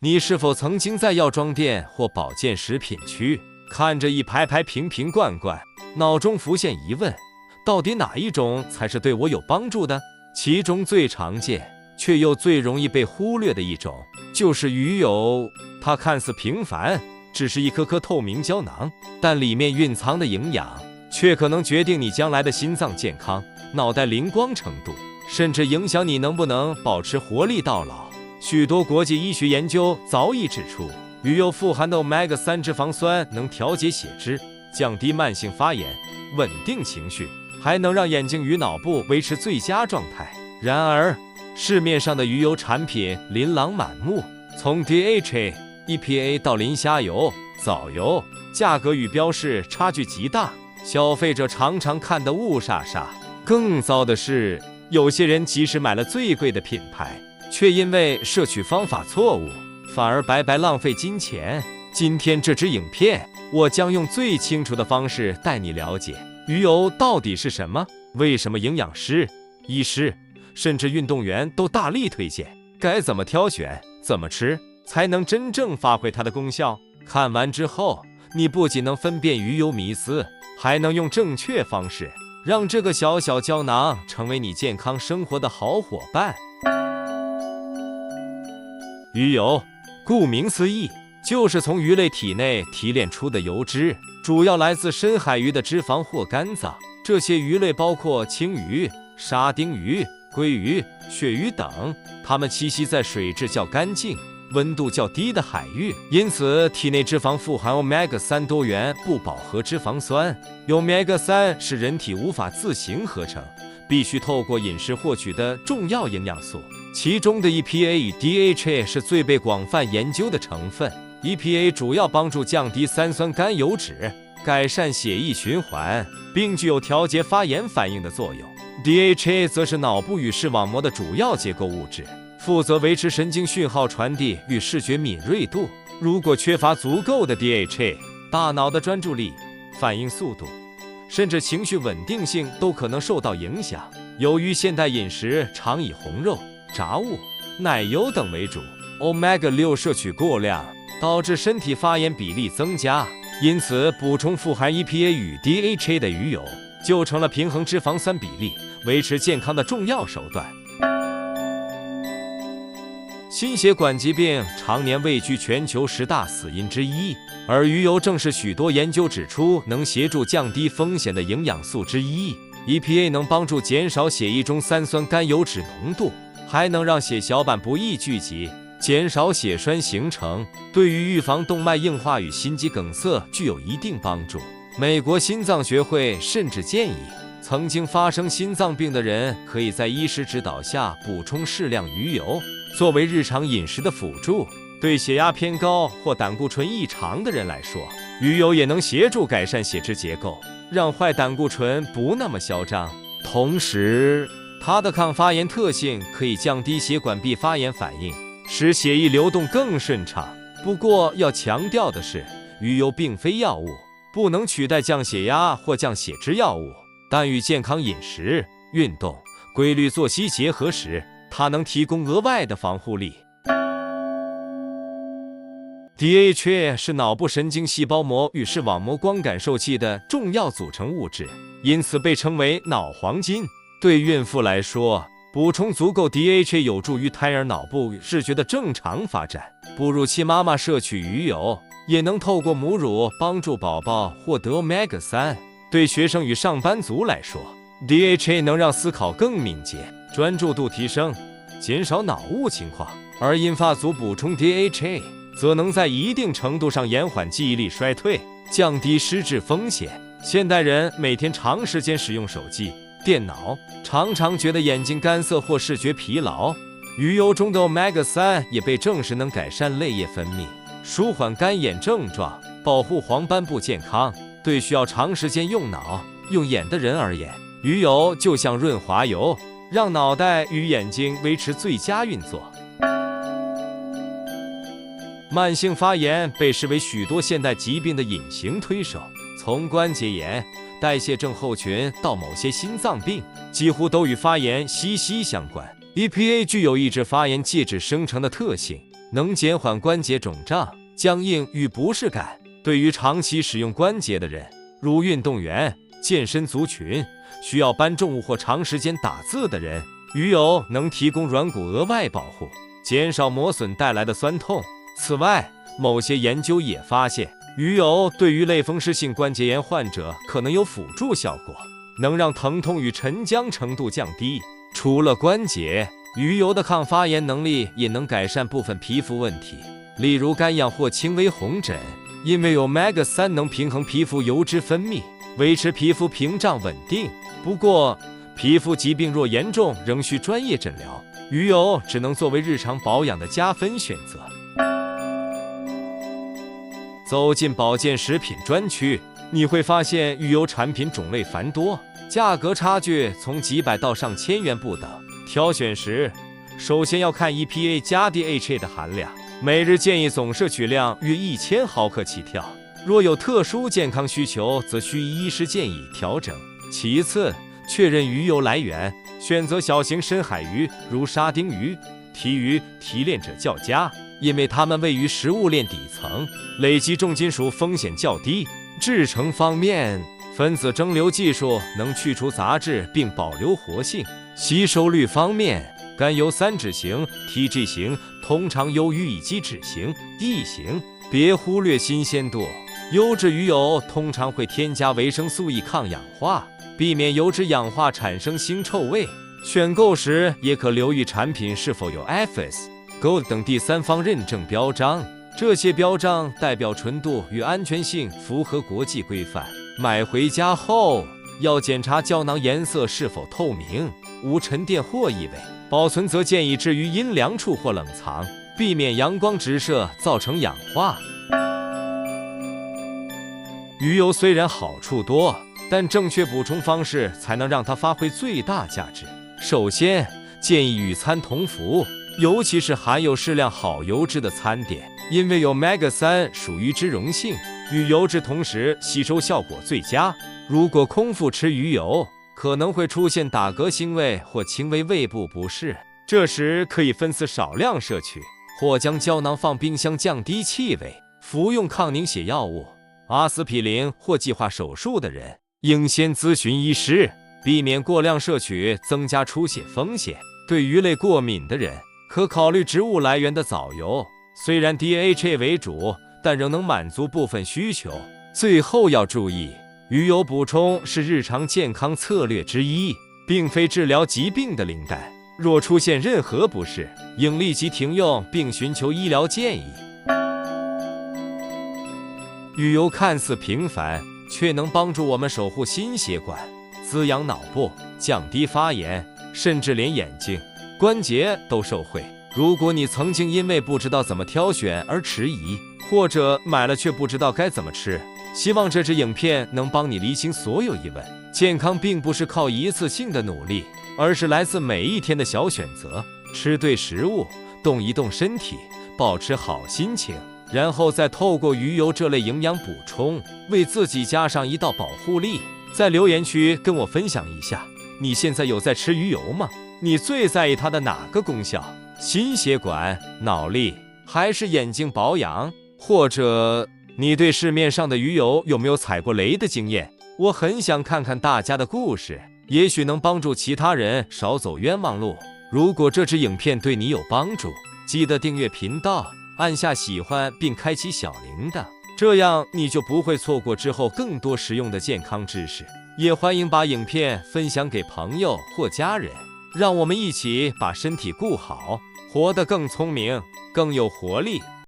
你是否曾经在药妆店或保健食品区看着一排排瓶瓶罐罐，脑中浮现疑问，到底哪一种才是对我有帮助的？其中最常见却又最容易被忽略的一种就是鱼油。它看似平凡，只是一颗颗透明胶囊，但里面蕴藏的营养却可能决定你将来的心脏健康、脑袋灵光程度，甚至影响你能不能保持活力到老。许多国际医学研究早已指出，鱼油富含的 Omega-3 脂肪酸能调节血脂，降低慢性发炎，稳定情绪，还能让眼睛与脑部维持最佳状态。然而，市面上的鱼油产品琳琅满目，从 DHA、EPA 到磷虾油、藻油，价格与标示差距极大，消费者常常看得雾煞煞。更糟的是，有些人即使买了最贵的品牌，却因为摄取方法错误，反而白白浪费金钱。今天这支影片，我将用最清楚的方式带你了解鱼油到底是什么，为什么营养师、医师甚至运动员都大力推荐，该怎么挑选，怎么吃才能真正发挥它的功效。看完之后，你不仅能分辨鱼油迷思，还能用正确方式让这个小小胶囊成为你健康生活的好伙伴。鱼油，顾名思义，就是从鱼类体内提炼出的油脂，主要来自深海鱼的脂肪或肝脏。这些鱼类包括青鱼、沙丁鱼、鲑鱼、鳕鱼等，它们栖息在水质较干净、温度较低的海域，因此体内脂肪富含 Omega-3 多元不饱和脂肪酸。Omega-3 是人体无法自行合成，必须透过饮食获取的重要营养素。其中的 EPA 与 DHA 是最被广泛研究的成分。EPA 主要帮助降低三酸甘油酯，改善血液循环，并具有调节发炎反应的作用。DHA 则是脑部与视网膜的主要结构物质，负责维持神经讯号传递与视觉敏锐度。如果缺乏足够的 DHA， 大脑的专注力、反应速度，甚至情绪稳定性都可能受到影响。由于现代饮食常以红肉、炸物、奶油等为主， Omega-6 摄取过量，导致身体发炎比例增加。因此，补充富含 EPA 与 DHA 的鱼油，就成了平衡脂肪酸比例、维持健康的重要手段。心血管疾病常年位居全球10大死因之一，而鱼油正是许多研究指出能协助降低风险的营养素之一。EPA 能帮助减少血液中三酸甘油酯浓度，还能让血小板不易聚集，减少血栓形成，对于预防动脉硬化与心肌梗塞具有一定帮助。美国心脏学会甚至建议，曾经发生心脏病的人可以在医师指导下补充适量鱼油，作为日常饮食的辅助。对血压偏高或胆固醇异常的人来说，鱼油也能协助改善血脂结构，让坏胆固醇不那么嚣张。同时，它的抗发炎特性可以降低血管壁发炎反应，使血液流动更顺畅。不过要强调的是，鱼油并非药物，不能取代降血压或降血脂药物，但与健康饮食、运动、规律作息结合时，它能提供额外的防护力。DHA 是脑部神经细胞膜与视网膜光感受器的重要组成物质，因此被称为脑黄金。对孕妇来说，补充足够 DHA 有助于胎儿脑部与视觉的正常发展。哺乳期妈妈摄取鱼油，也能透过母乳帮助宝宝获得 Omega-3。对学生与上班族来说， DHA 能让思考更敏捷，专注度提升，减少脑雾情况，而银发族补充 DHA 则能在一定程度上延缓记忆力衰退，降低失智风险。现代人每天长时间使用手机、电脑，常常觉得眼睛干涩或视觉疲劳。鱼油中的 Omega-3 也被证实能改善泪液分泌，舒缓干眼症状，保护黄斑部健康。对需要长时间用脑、用眼的人而言，鱼油就像润滑油，让脑袋与眼睛维持最佳运作。慢性发炎被视为许多现代疾病的隐形推手，从关节炎、代谢症候群到某些心脏病，几乎都与发炎息息相关。EPA 具有抑制发炎介质生成的特性，能减缓关节肿胀、僵硬与不适感。对于长期使用关节的人，如运动员、健身族群、需要搬重物或长时间打字的人，鱼油能提供软骨额外保护，减少磨损带来的酸痛。此外，某些研究也发现，鱼油对于类风湿性关节炎患者可能有辅助效果，能让疼痛与沉僵程度降低。除了关节，鱼油的抗发炎能力也能改善部分皮肤问题，例如干痒或轻微红疹。因为Omega-3能平衡皮肤油脂分泌，维持皮肤屏障稳定。不过，皮肤疾病若严重，仍需专业诊疗，鱼油只能作为日常保养的加分选择。走进保健食品专区，你会发现鱼油产品种类繁多，价格差距从几百到上千元不等。挑选时，首先要看 EPA 加 DHA 的含量，每日建议总摄取量约1000毫克起跳。若有特殊健康需求，则需依医师建议调整。其次，确认鱼油来源，选择小型深海鱼，如沙丁鱼、鲫鱼提炼者较佳，因为它们位于食物链底层，累积重金属风险较低。制成方面，分子蒸馏技术能去除杂质并保留活性。吸收率方面，甘油3酯型、TG 型通常优于乙基酯型、E 型。别忽略新鲜度，优质鱼油通常会添加维生素 E 抗氧化，避免油脂氧化产生腥臭味。选购时也可留意产品是否有 FS、Gold 等第三方认证标章，这些标章代表纯度与安全性符合国际规范。买回家后要检查胶囊颜色是否透明，无沉淀或异味。保存则建议置于阴凉处或冷藏，避免阳光直射造成氧化。鱼油虽然好处多，但正确补充方式才能让它发挥最大价值。首先，建议与餐同服，尤其是含有适量好油脂的餐点，因为Omega-3属于脂溶性，与油脂同时吸收效果最佳。如果空腹吃鱼油，可能会出现打嗝腥味或轻微胃部不适，这时可以分次少量摄取，或将胶囊放冰箱降低气味。服用抗凝血药物、阿司匹林或计划手术的人，应先咨询医师，避免过量摄取增加出血风险。对鱼类过敏的人，可考虑植物来源的藻油，虽然 DHA 为主，但仍能满足部分需求。最后要注意，鱼油补充是日常健康策略之一，并非治疗疾病的灵丹。若出现任何不适，应立即停用并寻求医疗建议。鱼油看似平凡，却能帮助我们守护心血管，滋养脑部，降低发炎，甚至连眼睛、关节都受惠。如果你曾经因为不知道怎么挑选而迟疑，或者买了却不知道该怎么吃，希望这支影片能帮你厘清所有疑问。健康并不是靠一次性的努力，而是来自每一天的小选择。吃对食物，动一动身体，保持好心情，然后再透过鱼油这类营养补充，为自己加上一道保护力。在留言区跟我分享一下，你现在有在吃鱼油吗？你最在意它的哪个功效？心血管、脑力，还是眼睛保养？或者你对市面上的鱼油有没有踩过雷的经验？我很想看看大家的故事，也许能帮助其他人少走冤枉路。如果这支影片对你有帮助，记得订阅频道，按下喜欢并开启小铃铛，这样你就不会错过之后更多实用的健康知识。也欢迎把影片分享给朋友或家人，让我们一起把身体顾好，活得更聪明，更有活力。